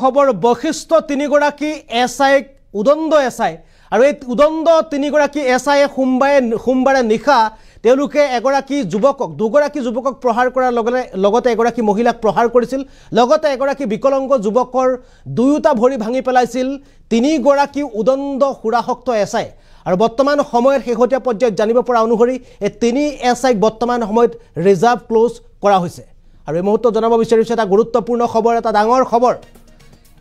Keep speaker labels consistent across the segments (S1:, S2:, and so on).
S1: খবৰ বৈশিষ্ট্য তিনিগৰাকী এছআই উদণ্ড এছআই আৰু এই উদণ্ড তিনিগৰাকী এছআই সোমবাৰে নিশা তেওঁলোকে এগৰাকী দুগৰাকী যুৱকক প্ৰহাৰ কৰাৰ লগতে এগৰাকী মহিলাক প্ৰহাৰ কৰিছিল লগতে এগৰাকী বিকলাংগ যুৱকৰ দুয়োটা ভৰি ভাঙি পেলাইছিল তিনিগৰাকী উদণ্ড সুৰাশক্ত এছআই আৰু বৰ্তমান সময়ত শেহতীয়া পৰ্যায়ত জানিব পৰা অনুসৰি এই তিনি এছআইক বৰ্তমান সময়ত ৰিজাৰ্ভ ক্লোজ কৰা হৈছে আৰু এই মুহূৰ্তত জনাব বিচাৰিছো এটা গুৰুত্বপূৰ্ণ খবৰ এটা ডাঙৰ খবৰ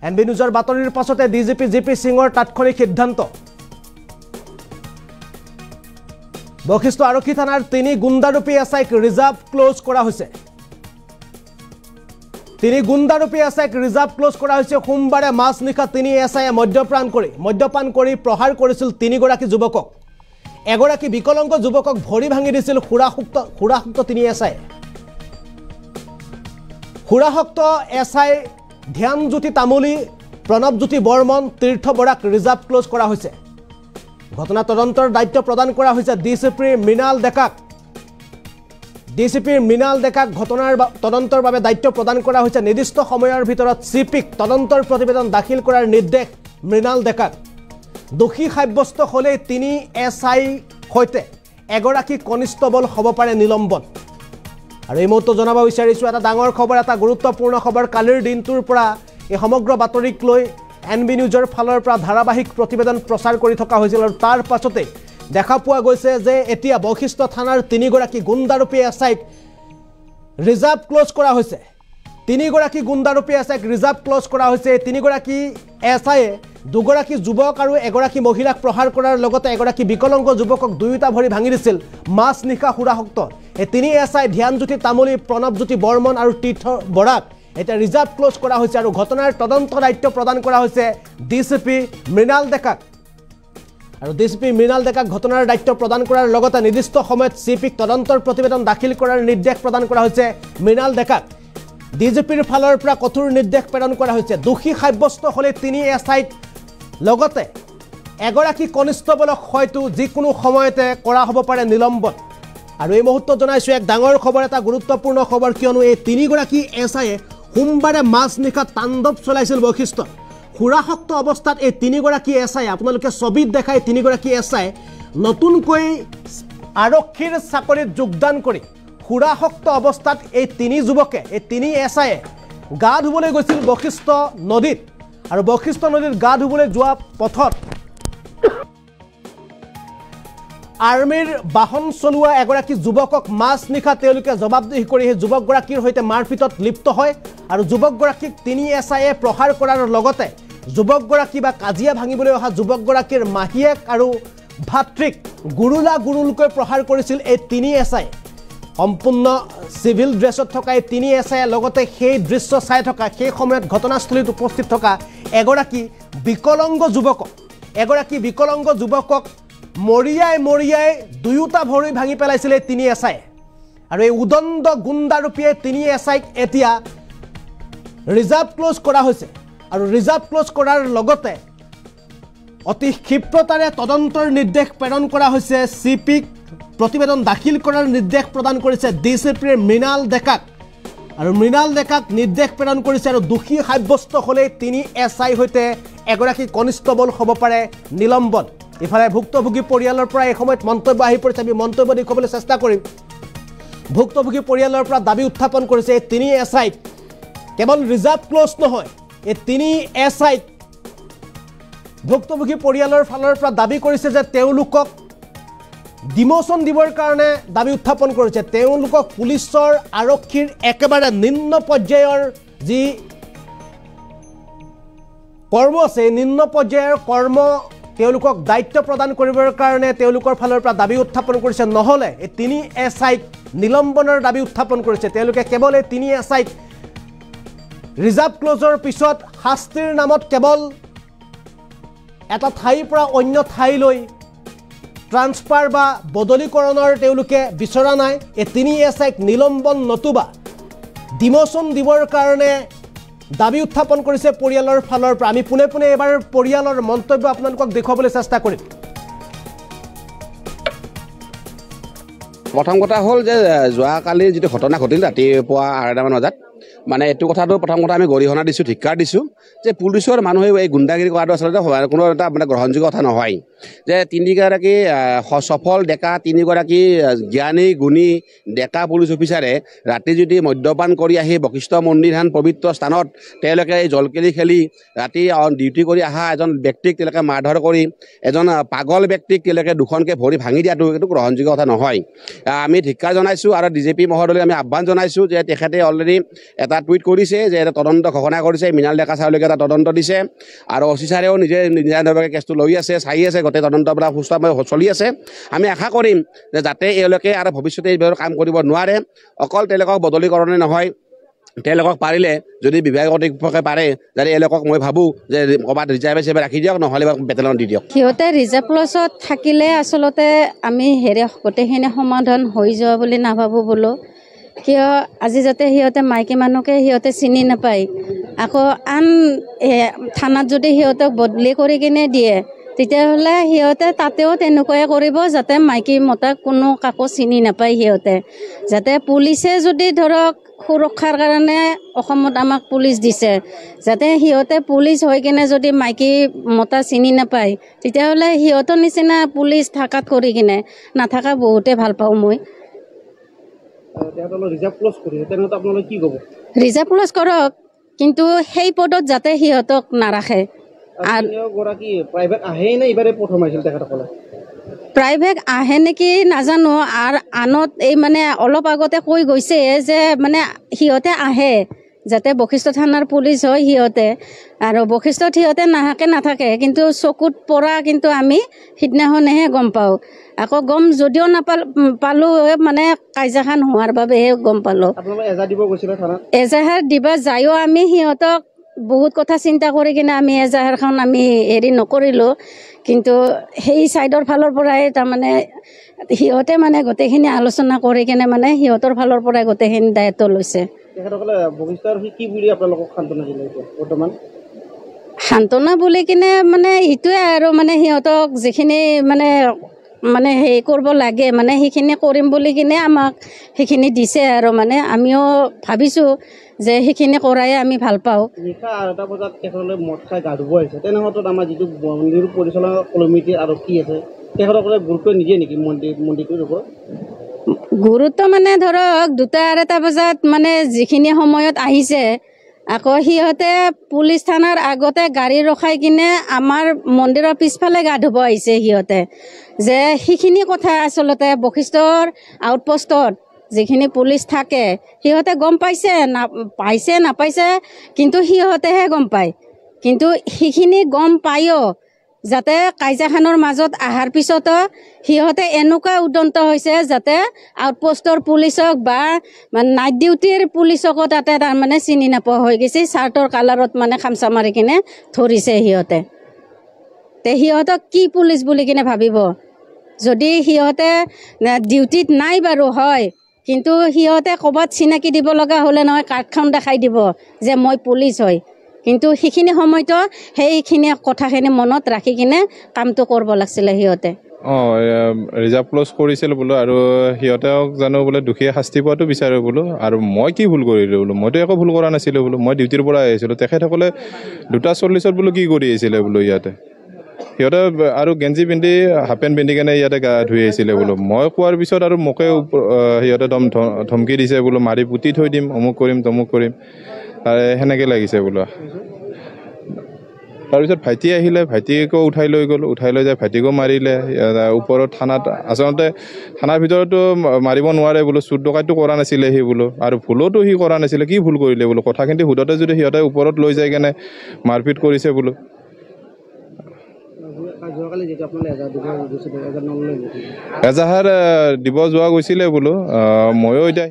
S1: এনবি নিউজৰ বাতৰিৰ পাছতে ডিজিপি জিপি সিঙৰ তাৎক্ষণিক সিদ্ধান্ত বৈশিষ্ট্য আৰক্ষী থানাৰ তিনি গুণ্ডাৰূপী এছআইক ৰিজাৰ্ভ ক্লোজ কৰা হৈছে তিনি গুণ্ডাৰূপী এছআইক ৰিজাৰ্ভ ক্লোজ কৰা হৈছে সোমবাৰে মাজনিশা তিনি এছআইয়ে মদ্যপান কৰি প্ৰহাৰ কৰিছিল তিনিগৰাকী যুৱকক এগৰাকী বিকলাংগ যুৱকক ভৰি ভাঙি দিছিল সুৰাশক্ত তিনি এছআই সুৰাশক্ত এছআই ধ্যানজ্যোতি তামুলী প্ৰণৱজ্যোতি বৰ্মন তীৰ্থ বৰাক ৰিজাৰ্ভ ক্লোজ কৰা হৈছে ঘটনা তদন্তৰ দায়িত্ব প্ৰদান কৰা হৈছে ডিচিপি মৃণাল ডেকাক ঘটনাৰ তদন্তৰ বাবে দায়িত্ব প্ৰদান কৰা হৈছে নিৰ্দিষ্ট সময়ৰ ভিতৰত চিপিক তদন্তৰ প্ৰতিবেদন দাখিল কৰাৰ নিৰ্দেশ মৃণাল ডেকাক দোষী সাব্যস্ত হ'লে তিনি এছআই সৈতে এগৰাকী কনিষ্টবল হ'ব পাৰে নিলম্বন আৰু এই মুহূৰ্তত জনাব বিচাৰিছো এটা ডাঙৰ খবৰ এটা গুৰুত্বপূৰ্ণ খবৰ কালিৰ দিনটোৰ পৰা এই সমগ্ৰ বাতৰিক লৈ এনবি নিউজৰ ফালৰ পৰা ধাৰাবাহিক প্ৰতিবেদন প্ৰচাৰ কৰি থকা হৈছিল আৰু তাৰ পাছতে দেখা পোৱা গৈছে যে এতিয়া বৈশিষ্ট্য থানাৰ তিনিগৰাকী গুণ্ডাৰূপী এছআইক ৰিজাৰ্ভ ক্লোজ কৰা হৈছে তিনিগৰাকী গুণ্ডাৰূপী এছআইক ৰিজাৰ্ভ ক্লোজ কৰা হৈছে তিনিগৰাকী এছআইয়ে দুগৰাকী যুৱক আৰু এগৰাকী মহিলাক প্ৰহাৰ কৰাৰ লগতে এগৰাকী বিকলাংগ যুৱকক দুয়োটা ভৰি ভাঙি দিছিল মাজনিশা সুৰাশক্ত এই তিনি এছআই ধ্যানজ্যোতি তামুলী প্ৰণৱজ্যোতি বৰ্মন আৰু তীৰ্থ বৰাক এটা ৰিজাৰ্ভ ক্লোজ কৰা হৈছে আৰু ঘটনাৰ তদন্ত দায়িত্ব প্ৰদান কৰা হৈছে ডিচিপি মৃণাল ডেকাক আৰু ডিচিপি মৃণাল ডেকাক ঘটনাৰ দায়িত্ব প্ৰদান কৰাৰ লগতে নিৰ্দিষ্ট সময়ত চিপিক তদন্তৰ প্ৰতিবেদন দাখিল কৰাৰ নিৰ্দেশ প্ৰদান কৰা হৈছে মৃণাল ডেকাক ডিজিপিৰ ফালৰ পৰা কঠোৰ নিৰ্দেশ প্ৰেৰণ কৰা হৈছে দোষী সাব্যস্ত হ'লে তিনি এছআইক লগতে এগৰাকী কনিষ্টবলক হয়তো যিকোনো সময়তে কৰা হ'ব পাৰে নিলম্বন আৰু এই মুহূৰ্তত জনাইছো এক ডাঙৰ খবৰ এটা গুৰুত্বপূৰ্ণ খবৰ কিয়নো এই তিনিগৰাকী এছআইয়ে সোমবাৰে মাজনিশা তাণ্ডৱ চলাইছিল বৈশিষ্ট্য সুৰাশক্ত অৱস্থাত এই তিনিগৰাকী এছআই আপোনালোকে ছবিত দেখাই তিনিগৰাকী এছআই নতুনকৈ আৰক্ষীৰ চাকৰিত যোগদান কৰি সুৰাশক্ত অৱস্থাত এই তিনি যুৱকে এই তিনি এছআইয়ে গা ধুবলৈ গৈছিল বৈশিষ্ট্য নদীত আৰু বৈশিষ্ট্য নদীত গা ধুবলৈ যোৱা পথত আৰ্মিৰ বাহন চলোৱা এগৰাকী যুৱকক মাজনিশা তেওঁলোকে জবাবদিহি কৰি সেই যুৱকগৰাকীৰ সৈতে মাৰপিটত লিপ্ত হয় আৰু যুৱকগৰাকীক তিনি এছআইয়ে প্ৰহাৰ কৰাৰ লগতে যুৱকগৰাকী বা কাজিয়া ভাঙিবলৈ অহা যুৱকগৰাকীৰ মাহীয়েক আৰু ভাতৃক গুৰুলকৈ প্ৰহাৰ কৰিছিল এই তিনি এছআই সম্পূৰ্ণ চিভিল ড্ৰেছত থকা এই তিনি এছআইয়ে লগতে সেই দৃশ্য চাই থকা সেই সময়ত ঘটনাস্থলীত উপস্থিত থকা এগৰাকী বিকলাংগ যুৱকক মৰিয়াই দুয়োটা ভৰি ভাঙি পেলাইছিলে তিনি এছআই আৰু এই উদণ্ড গুণ্ডাৰূপীয়ে তিনি এছআইক এতিয়া ৰিজাৰ্ভ ক্লোজ কৰা হৈছে আৰু ৰিজাৰ্ভ ক্লোজ কৰাৰ লগতে অতি ক্ষিপ্ৰতাৰে তদন্তৰ নিৰ্দেশ প্ৰেৰণ কৰা হৈছে চিপিক প্ৰতিবেদন দাখিল কৰাৰ নিৰ্দেশ প্ৰদান কৰিছে ডিচিপি মৃণাল ডেকাক আৰু মৃণাল ডেকাক নিৰ্দেশ প্ৰেৰণ কৰিছে আৰু দোষী সাব্যস্ত হ'লে তিনি এছআই সৈতে এগৰাকী কনিষ্টবল হ'ব পাৰে নিলম্বন ইফালে ভুক্তভোগী পৰিয়ালৰ পৰা এই সময়ত মন্তব্য আহি পৰিছে আমি মন্তব্য দেখুৱাবলৈ চেষ্টা কৰিম ভুক্তভোগী পৰিয়ালৰ পৰা দাবী উত্থাপন কৰিছে এই তিনি এছআইক কেৱল ৰিজাৰ্ভ ক্লোজ নহয় এই তিনি এছআইক ভুক্তভোগী পৰিয়ালৰ ফালৰ পৰা দাবী কৰিছে যে তেওঁলোকক ডিমোশ্যন দিবৰ কাৰণে দাবী উত্থাপন কৰিছে তেওঁলোকক পুলিচৰ আৰক্ষীৰ একেবাৰে নিম্ন পৰ্যায়ৰ যি কৰ্ম আছে নিম্ন পৰ্যায়ৰ কৰ্ম তেওঁলোকক দায়িত্ব প্ৰদান কৰিবৰ কাৰণে তেওঁলোকৰ ফালৰ পৰা দাবী উত্থাপন কৰিছে নহলে এই তিনি এছআইক নিলম্বনৰ দাবী উত্থাপন কৰিছে তেওঁলোকে কেৱল এই তিনি এছআইক ৰিজাৰ্ভ ক্লোজৰ পিছত শাস্তিৰ নামত কেৱল এটা ঠাইৰ পৰা অন্য ঠাইলৈ ট্ৰান্সফাৰ বা বদলীকৰণৰ তেওঁলোকে বিচৰা নাই এই তিনি এছআইক নিলম্বন নতুবা ডিমোশ্যন দিবৰ কাৰণে দাবী উত্থাপন কৰিছে পৰিয়ালৰ ফালৰ পৰা আমি পুনে এবাৰ পৰিয়ালৰ মন্তব্য আপোনালোকক দেখুৱাবলৈ চেষ্টা কৰিম
S2: প্ৰথম কথা হ'ল যে যোৱাকালি যিটো ঘটনা ঘটিল ৰাতিপুৱা 8টামান বজাত মানে এইটো কথাটো প্ৰথম কথা আমি গৰিহণা দিছোঁ, ধিক্কাৰ দিছোঁ যে পুলিচৰ মানুহে এই গুণ্ডাগিৰি কৰাটো আচলতে কোনো এটা মানে গ্ৰহণযোগ্য কথা নহয়। যে তিনিগৰাকী সফল ডেকা, তিনিগৰাকী জ্ঞানী গুণী ডেকা পুলিচ অফিচাৰে ৰাতি যদি মদ্যপান কৰি আহি বশিষ্ঠ মন্দিৰ হেন পবিত্ৰ স্থানত তেওঁলোকে জলকেলি খেলি ৰাতি ডিউটি কৰি অহা এজন ব্যক্তিক তেওঁলোকে মাৰধৰ কৰি এজন পাগল ব্যক্তিক তেওঁলোকে দুখনকৈ ভৰি ভাঙি দিয়াটো এইটো গ্ৰহণযোগ্য কথা নহয়। আমি ধিক্কাৰ জনাইছোঁ আৰু DGP মহোদয়লৈ আমি আহ্বান জনাইছোঁ যে তেখেতে অলৰেডি এটা টুইট কৰিছে যে এটা তদন্ত ঘোষণা কৰিছে, মৃণাল ডেকা ছাৰলৈকে এটা তদন্ত দিছে আৰু OC ছাৰেও নিজাভাৱে কেছটো লৈ আছে, চাই আছে, গোটেই তদন্তবিলাক সুস্থভাৱে চলি আছে। আমি আশা কৰিম যে যাতে এওঁলোকে আৰু ভৱিষ্যতে এইবোৰ কাম কৰিব নোৱাৰে। অকল তেওঁলোকক বদলীকৰণে নহয়, তেওঁলোকক পাৰিলে যদি বিভাগীয় কৰ্তৃপক্ষে পাৰে যাতে এওঁলোকক মই ভাবোঁ যে ক'ৰবাত ৰিজাৰ্ভ হিচাপে ৰাখি দিয়ক, নহ'লে বেটেলিয়ন দি দিয়ক।
S3: সিহঁতে ৰিজাৰ্ভ প্লাছত থাকিলে আচলতে আমি গোটেইখিনি সমাধান হৈ যোৱা বুলি নাভাবোঁ বোলো। কিয় আজি যাতে সিহঁতে মাইকী মানুহকে সিহঁতে চিনি নাপায়, আকৌ আন থানাত যদি সিহঁতক বদলি কৰি কিনে দিয়ে তেতিয়াহ'লে সিহঁতে তাতেও তেনেকুৱাই কৰিব, যাতে মাইকী মতা কোনো কাকো চিনি নাপায় সিহঁতে। যাতে পুলিচে যদি ধৰক সুৰক্ষাৰ কাৰণে অসমত আমাক পুলিচ দিছে, যাতে সিহঁতে পুলিচ হৈ কিনে যদি মাইকী মতা চিনি নাপায় তেতিয়াহ'লে সিহঁতৰ নিচিনা পুলিচ থাকাত কৰি কিনে নাথাকা বহুতে ভাল পাওঁ মই। ৰিজাৰ্ভ প্লাছ কৰক, কিন্তু সেই পদত যাতে সিহঁতক নাৰাখে। প্ৰাইভেট আহে নেকি নাজানো, আৰু আনত এই মানে অলপ আগতে কৈ গৈছে যে মানে সিহঁতে আহে, যাতে বশিষ্ঠ থানাৰ পুলিচ হয় সিহঁতে, আৰু বশিষ্ঠত সিহঁতে নাথাকে, কিন্তু চকুত পৰা কিন্তু আমি সিদিনাখনেহে গম পাওঁ। আকৌ গম যদিও পালোঁ মানে কাজিয়াখন হোৱাৰ বাবেহে গম পালোঁ। এজাহাৰ দিবা যায়ো আমি সিহঁতক বহুত কথা চিন্তা কৰি কিনে আমি এজাহাৰখন আমি হেৰি নকৰিলোঁ, কিন্তু সেই ছাইডৰ ফালৰ পৰাই তাৰমানে সিহঁতে মানে গোটেইখিনি আলোচনা কৰি কিনে মানে সিহঁতৰ ফালৰ পৰাই গোটেইখিনি দায়িত্ব লৈছে। সান্তনা বুলি কিনে মানে সেইটোৱে আৰু মানে সিহঁতক যিখিনি মানে হেৰি কৰিব লাগে মানে সেইখিনি কৰিম বুলি কিনে আমাক সেইখিনি দিছে, আৰু মানে আমিও ভাবিছোঁ যে সেইখিনি কৰাই আমি ভাল পাওঁ। গুৰুত্ব মানে ধৰক 2:30 বজাত মানে যিখিনি সময়ত আহিছে, আকৌ সিহঁতে পুলিচ থানাৰ আগতে গাড়ী ৰখাই কিনে আমাৰ মন্দিৰৰ পিছফালে গা ধুব আহিছে সিহঁতে। যে সেইখিনি কথা আচলতে বশিষ্ঠৰ আউটপোষ্টত যিখিনি পুলিচ থাকে সিহঁতে গম পাইছে নাপাইছে, কিন্তু সিহঁতেহে গম পায়। কিন্তু সেইখিনি গম পায়ো যাতে কাজিয়াখনৰ মাজত অহাৰ পিছতো সিহঁতে এনেকুৱা উদন্ত হৈছে যাতে আউটপোষ্টৰ পুলিচক বা নাইট ডিউটিৰ পুলিচকো তাতে তাৰমানে চিনি নোপোৱা হৈ গৈছে। চাৰ্টৰ কালাৰত মানে খামচা মাৰি কিনে ধৰিছে সিহঁতে। সিহঁতক কি পুলিচ বুলি কিনে ভাবিব? যদি সিহঁতে ডিউটিত নাই বাৰু হয়, কিন্তু সিহঁতে ক'ৰবাত চিনাকি দিব লগা হ'লে নহয় কাৰ্ডখন দেখাই দিব যে মই পুলিচ হয়, কিন্তু সেইখিনি সময়তো সেইখিনি কথাখিনি মনত ৰাখি কিনে কামটো কৰিব লাগিছিলে সিহঁতে।
S4: ৰিজাৰ্ভ ক্লজ কৰিছিল বোলো, আৰু সিহঁতক জানো বোলে দোষীয়ে শাস্তি পোৱাটো বিচাৰে বোলো। আৰু মই কি ভুল কৰিলোঁ বোলো? মইতো একো ভুল কৰা নাছিলোঁ বোলো, মই ডিউটিৰ পৰা আহিছিলোঁ। তেখেতসকলে 2:40 বোলো কি কৰি আহিছিলে বোলো ইয়াতে? সিহঁতে আৰু গেঞ্জি পিন্ধি হাফ পেণ্ট পিন্ধি কেনে ইয়াতে গা ধুই আহিছিলে বোলো। মই কোৱাৰ পিছত আৰু মোকে সিহঁতে ধমকি দিছে বোলো, মাৰি পুতি থৈ দিম, অমুক কৰিম তমুক কৰিম, সেনেকৈ লাগিছে বোলো। তাৰপিছত ভাইটি আহিলে, ভাইটিকো উঠাই লৈ গ'ল, উঠাই লৈ যায় ভাইটিকো মাৰিলে। ওপৰত থানাত আচলতে থানাৰ ভিতৰতো মাৰিব নোৱাৰে বোলো, চুৰ ডকাইতো কৰা নাছিলে সি বোলো, আৰু ভুলতো সি কৰা নাছিলে, কি ভুল কৰিলে বোলো? কথাখিনি সোধোতে যদি সিহঁতে ওপৰত লৈ যায় কেনে মাৰপিট কৰিছে বোলো। এজাহাৰ দিব যোৱা গৈছিলে বোলো, ময়ো এতিয়া